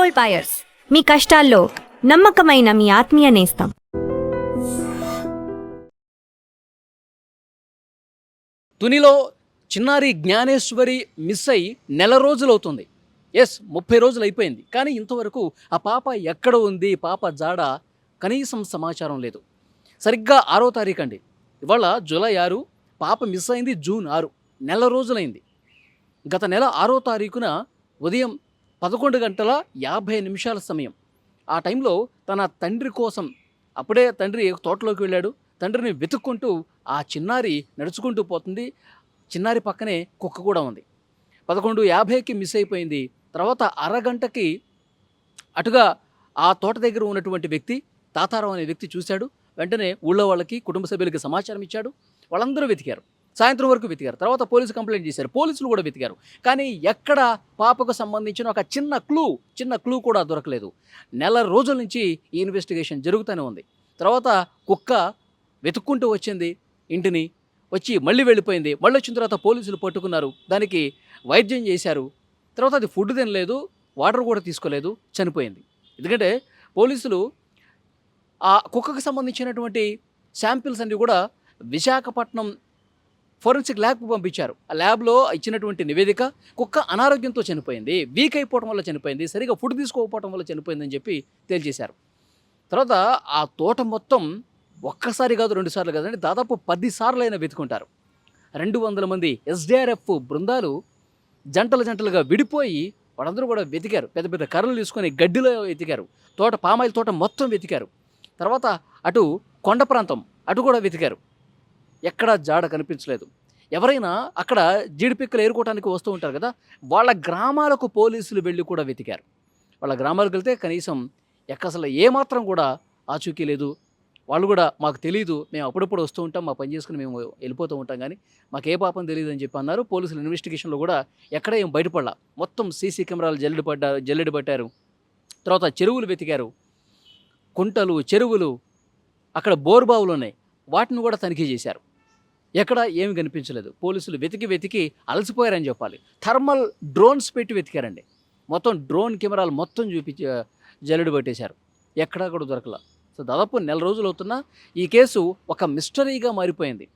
Gold buyers, మీ కష్టాల్లో నమ్మకమైన మీ ఆత్మీయ నేస్తం. తునిలో చిన్నారి జ్ఞానేశ్వరి మిస్ అయి నెల రోజులవుతుంది. 30 రోజులు అయిపోయింది. కానీ ఇంతవరకు ఆ పాప ఎక్కడ ఉంది, పాప జాడ కనీసం సమాచారం లేదు. సరిగ్గా 6వ తారీఖు అండి, ఇవాళ జూలై 6, పాప మిస్ అయింది జూన్ 6, నెల రోజులైంది. గత నెల 6వ తారీఖున ఉదయం 11:50 సమయం. ఆ టైంలో తన తండ్రి కోసం, అప్పుడే తండ్రి తోటలోకి వెళ్ళాడు, తండ్రిని వెతుక్కుంటూ ఆ చిన్నారి నడుచుకుంటూ పోతుంది. చిన్నారి పక్కనే కుక్క కూడా ఉంది. 11:50కి మిస్ అయిపోయింది. తర్వాత అరగంటకి అటుగా ఆ తోట దగ్గర ఉన్నటువంటి వ్యక్తి, తాతారావు అనే వ్యక్తి చూశాడు. వెంటనే ఊళ్ళో వాళ్ళకి, కుటుంబ సభ్యులకి సమాచారం ఇచ్చాడు. వాళ్ళందరూ వెతికారు, సాయంత్రం వరకు వెతికారు. తర్వాత పోలీసు కంప్లైంట్ చేశారు, పోలీసులు కూడా వెతికారు. కానీ ఎక్కడ పాపకు సంబంధించిన ఒక చిన్న క్లూ కూడా దొరకలేదు. నెల రోజుల నుంచి ఈ ఇన్వెస్టిగేషన్ జరుగుతూనే ఉంది. తర్వాత కుక్క వెతుక్కుంటూ వచ్చింది, ఇంటిని వచ్చి మళ్ళీ వెళ్ళిపోయింది. మళ్ళీ వచ్చిన తర్వాత పోలీసులు పట్టుకున్నారు, దానికి వైద్యం చేశారు. తర్వాత అది ఫుడ్ తినలేదు, వాటర్ కూడా తీసుకోలేదు, చనిపోయింది. ఎందుకంటే పోలీసులు ఆ కుక్కకు సంబంధించినటువంటి శాంపిల్స్ అన్ని కూడా విశాఖపట్నం ఫోరెన్సిక్ ల్యాబ్కు పంపించారు. ఆ ల్యాబ్లో ఇచ్చినటువంటి నివేదిక, కుక్క అనారోగ్యంతో చనిపోయింది, వీక్ అయిపోవడం వల్ల చనిపోయింది, సరిగా ఫుడ్ తీసుకోకపోవడం వల్ల చనిపోయిందని చెప్పి తేల్చేశారు. తర్వాత ఆ తోట మొత్తం ఒక్కసారి కాదు, 2 సార్లు కాదండి, దాదాపు 10 సార్లైనా వెతుకుంటారు. 200 మంది SDRF బృందాలు జంటలుగా విడిపోయి వాళ్ళందరూ కూడా వెతికారు. పెద్ద పెద్ద కర్రలు తీసుకొని గడ్డిలో వెతికారు. పామాయిల్ తోట మొత్తం వెతికారు. తర్వాత అటు కొండ ప్రాంతం అటు కూడా వెతికారు. ఎక్కడా జాడ కనిపించలేదు. ఎవరైనా అక్కడ జీడిపిక్కలు ఏరుకోవడానికి వస్తూ ఉంటారు కదా, వాళ్ళ గ్రామాలకు పోలీసులు వెళ్ళి కూడా వెతికారు. వాళ్ళ గ్రామాలకు వెళ్తే కనీసం అసలు ఏమాత్రం కూడా ఆచూకీ లేదు. వాళ్ళు కూడా మాకు తెలియదు, మేము అప్పుడప్పుడు వస్తూ ఉంటాం, మా పని చేసుకుని మేము వెళ్ళిపోతూ ఉంటాం, కానీ మాకు ఏ పాపం తెలియదు అని చెప్పి అన్నారు. పోలీసుల ఇన్వెస్టిగేషన్లో కూడా ఎక్కడ ఏం బయటపడలా. మొత్తం సీసీ కెమెరాలు జల్లెడ పట్టారు. తర్వాత చెరువులు వెతికారు, కుంటలు, చెరువులు, అక్కడ బోర్బావులు ఉన్నాయి, వాటిని కూడా తనిఖీ చేశారు. ఎక్కడ ఏమి కనిపించలేదు. పోలీసులు వెతికి అలసిపోయారని చెప్పాలి. థర్మల్ డ్రోన్స్ పెట్టి వెతికారండి. మొత్తం డ్రోన్ కెమెరాలు మొత్తం చూపించి జల్లెడ పట్టేశారు. ఎక్కడా కూడా దొరకలా. సో దాదాపు నెల రోజులు అవుతున్నా ఈ కేసు ఒక మిస్టరీగా మారిపోయింది.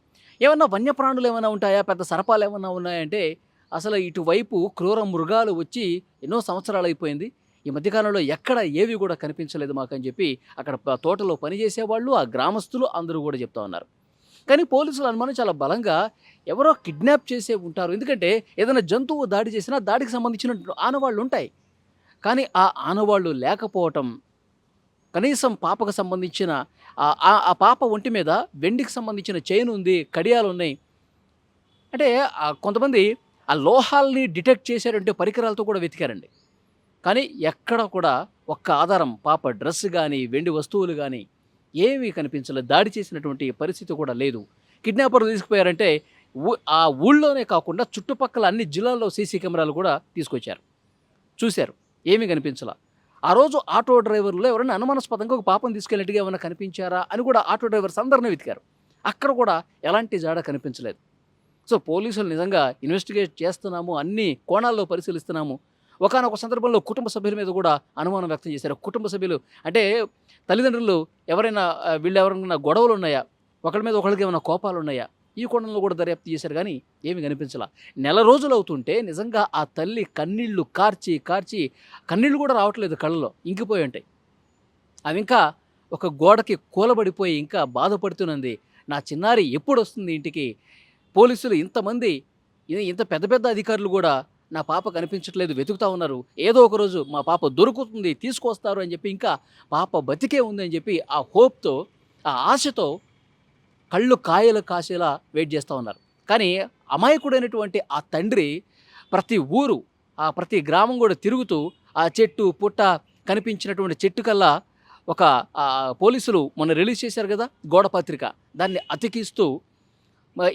ఏమన్నా వన్యప్రాణులు ఏమైనా ఉంటాయా, పెద్ద సరపాలు ఏమైనా ఉన్నాయంటే అసలు ఇటువైపు క్రూర మృగాలు వచ్చి ఎన్నో సంవత్సరాలు అయిపోయింది. ఈ మధ్యకాలంలో ఎక్కడ ఏవి కూడా కనిపించలేదు మాకని చెప్పి అక్కడ తోటలో పనిచేసేవాళ్ళు, ఆ గ్రామస్తులు అందరూ కూడా చెప్తా ఉన్నారు. కానీ పోలీసుల అనుమానం చాలా బలంగా ఎవరో కిడ్నాప్ చేసే ఉంటారు. ఎందుకంటే ఏదైనా జంతువు దాడి చేసినా దాడికి సంబంధించిన ఆనవాళ్ళు ఉంటాయి. కానీ ఆ ఆనవాళ్ళు లేకపోవటం, కనీసం పాపకు సంబంధించిన ఆ పాప ఒంటి మీద వెండికి సంబంధించిన చైన్ ఉంది, కడియాలు ఉన్నాయి. అంటే కొంతమంది ఆ లోహాల్ని డిటెక్ట్ చేశారంటే పరికరాలతో కూడా వెతికారండి. కానీ ఎక్కడ కూడా ఒక్క ఆధారం, పాప డ్రెస్ కానీ వెండి వస్తువులు కానీ ఏమీ కనిపించలేదు. దాడి చేసినటువంటి పరిస్థితి కూడా లేదు. కిడ్నాపర్లు తీసుకుపోయారంటే ఆ ఊళ్ళోనే కాకుండా చుట్టుపక్కల అన్ని జిల్లాల్లో సీసీ కెమెరాలు కూడా తీసుకొచ్చారు, చూశారు, ఏమీ కనిపించలా. ఆ రోజు ఆటో డ్రైవర్లు ఎవరైనా అనుమానాస్పదంగా ఒక పాపను తీసుకెళ్ళినట్టుగా ఏమైనా కనిపించారా అని కూడా ఆటో డ్రైవర్స్ అందరినీ వెతికారు. అక్కడ కూడా ఎలాంటి జాడ కనిపించలేదు. సో పోలీసులు నిజంగా ఇన్వెస్టిగేట్ చేస్తున్నాము, అన్ని కోణాల్లో పరిశీలిస్తున్నాము. ఒకానొక సందర్భంలో కుటుంబ సభ్యుల మీద కూడా అనుమానం వ్యక్తం చేశారు. కుటుంబ సభ్యులు అంటే తల్లిదండ్రులు ఎవరైనా వీళ్ళెవరైనా గొడవలు ఉన్నాయా, ఒకరి మీద ఒకరికి ఏమైనా కోపాలు ఉన్నాయా, ఈ కోణంలో కూడా దర్యాప్తు చేశారు. కానీ ఏమి కనిపించలా. నెల రోజులు అవుతుంటే నిజంగా ఆ తల్లి కన్నీళ్లు కార్చి కన్నీళ్లు కూడా రావట్లేదు, కళ్ళలో ఇంకిపోయి ఉంటాయి. అవి ఇంకా ఒక గోడకి కూలబడిపోయి ఇంకా బాధపడుతున్నది. నా చిన్నారి ఎప్పుడు వస్తుంది ఇంటికి? పోలీసులు ఇంతమంది, ఇంత పెద్ద అధికారులు కూడా నా పాప కనిపించట్లేదు, వెతుకుతా ఉన్నారు. ఏదో ఒక రోజు మా పాప దొరుకుతుంది, తీసుకొస్తారు అని చెప్పి, ఇంకా పాప బతికే ఉంది అని చెప్పి ఆ హోప్తో, ఆ ఆశతో కళ్ళు కాయలు కాసేలా వెయిట్ చేస్తూ ఉన్నారు. కానీ అమాయకుడైనటువంటి ఆ తండ్రి ప్రతి ఊరు, ఆ ప్రతి గ్రామం కూడా తిరుగుతూ ఆ చెట్టు పుట్ట కనిపించినటువంటి చెట్టు కల్లా ఒక పోలీసులు మొన్న రిలీజ్ చేశారు కదా గోడ పత్రిక, దాన్ని అతికిస్తూ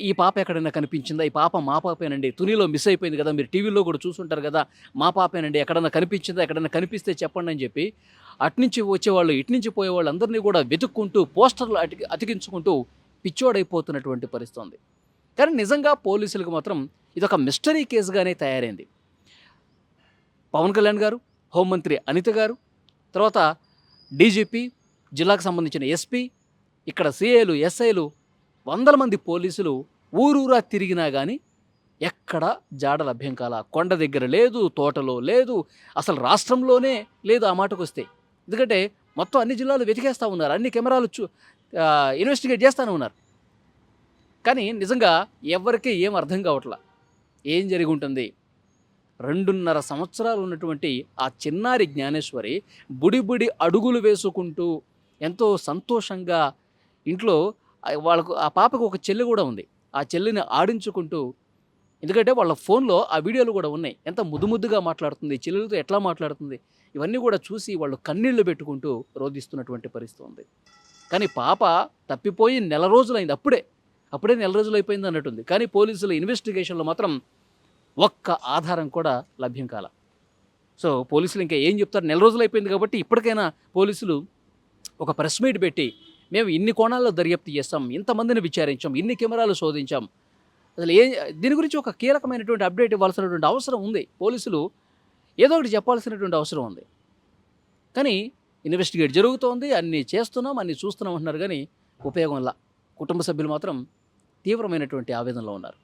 ఈ పాప ఎక్కడైనా కనిపించిందా, ఈ పాప మా పాపేనండి, తునిలో మిస్ అయిపోయింది కదా, మీరు టీవీలో కూడా చూసుంటారు కదా, మా పాపేనండి, ఎక్కడైనా కనిపించిందా, ఎక్కడైనా కనిపిస్తే చెప్పండి అని చెప్పి అట్నుంచి వచ్చేవాళ్ళు ఇట్నుంచి పోయేవాళ్ళు అందరినీ కూడా వెతుక్కుంటూ పోస్టర్లు అతికించుకుంటూ పిచ్చోడైపోతున్నటువంటి పరిస్థితి ఉంది. కానీ నిజంగా పోలీసులకు మాత్రం ఇదొక మిస్టరీ కేసుగానే తయారైంది. పవన్ కళ్యాణ్ గారు, హోంమంత్రి అనిత గారు, తర్వాత డీజీపీ, జిల్లాకు సంబంధించిన ఎస్పీ, ఇక్కడ సిఐలు, ఎస్ఐలు, వందల మంది పోలీసులు ఊరూరా తిరిగినా కానీ ఎక్కడ జాడ లభ్యం కాల. కొండ దగ్గర లేదు, తోటలో లేదు, అసలు రాష్ట్రంలోనే లేదు ఆ మాటకు వస్తే. ఎందుకంటే మొత్తం అన్ని జిల్లాలు వెతికేస్తూ ఉన్నారు, అన్ని కెమెరాలు ఇన్వెస్టిగేట్ చేస్తూనే ఉన్నారు. కానీ నిజంగా ఎవరికీ ఏం అర్థం కావట్లా ఏం జరిగి ఉంటుంది. 2.5 సంవత్సరాలు ఉన్నటువంటి ఆ చిన్నారి జ్ఞానేశ్వరి బుడి అడుగులు వేసుకుంటూ ఎంతో సంతోషంగా ఇంట్లో వాళ్ళకు ఆ పాపకు ఒక చెల్లి కూడా ఉంది. ఆ చెల్లిని ఆడించుకుంటూ, ఎందుకంటే వాళ్ళ ఫోన్లో ఆ వీడియోలు కూడా ఉన్నాయి, ఎంత ముద్దుగా మాట్లాడుతుంది, చెల్లెలతో ఎట్లా మాట్లాడుతుంది, ఇవన్నీ కూడా చూసి వాళ్ళు కన్నీళ్లు పెట్టుకుంటూ రోధిస్తున్నటువంటి పరిస్థితి ఉంది. కానీ పాప తప్పిపోయి నెల రోజులైంది, అప్పుడే నెల రోజులు అయిపోయింది అన్నట్టుంది. కానీ పోలీసుల ఇన్వెస్టిగేషన్లో మాత్రం ఒక్క ఆధారం కూడా లభ్యం కాల. సో పోలీసులు ఇంకా ఏం చెప్తారు, నెల రోజులు అయిపోయింది కాబట్టి ఇప్పటికైనా పోలీసులు ఒక ప్రెస్ మీట్ పెట్టి మేము ఇన్ని కోణాల్లో దర్యాప్తు చేస్తాం, ఇంతమందిని విచారించాం, ఇన్ని కెమెరాలు శోధించాం, అసలు దీని గురించి ఒక కీలకమైనటువంటి అప్డేట్ ఇవ్వాల్సినటువంటి అవసరం ఉంది. పోలీసులు ఏదో ఒకటి చెప్పాల్సినటువంటి అవసరం ఉంది. కానీ ఇన్వెస్టిగేట్ జరుగుతోంది, అన్నీ చేస్తున్నాం, అన్నీ చూస్తున్నాం అంటున్నారు, కానీ ఉపయోగంలా. కుటుంబ సభ్యులు మాత్రం తీవ్రమైనటువంటి ఆవేదనలో ఉన్నారు.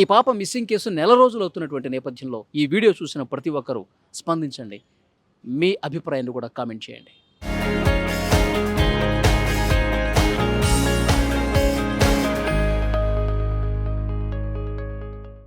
ఈ పాప మిస్సింగ్ కేసు నెల రోజులు అవుతున్నటువంటి నేపథ్యంలో ఈ వీడియో చూసిన ప్రతి ఒక్కరూ స్పందించండి, మీ అభిప్రాయాన్ని కూడా కామెంట్ చేయండి.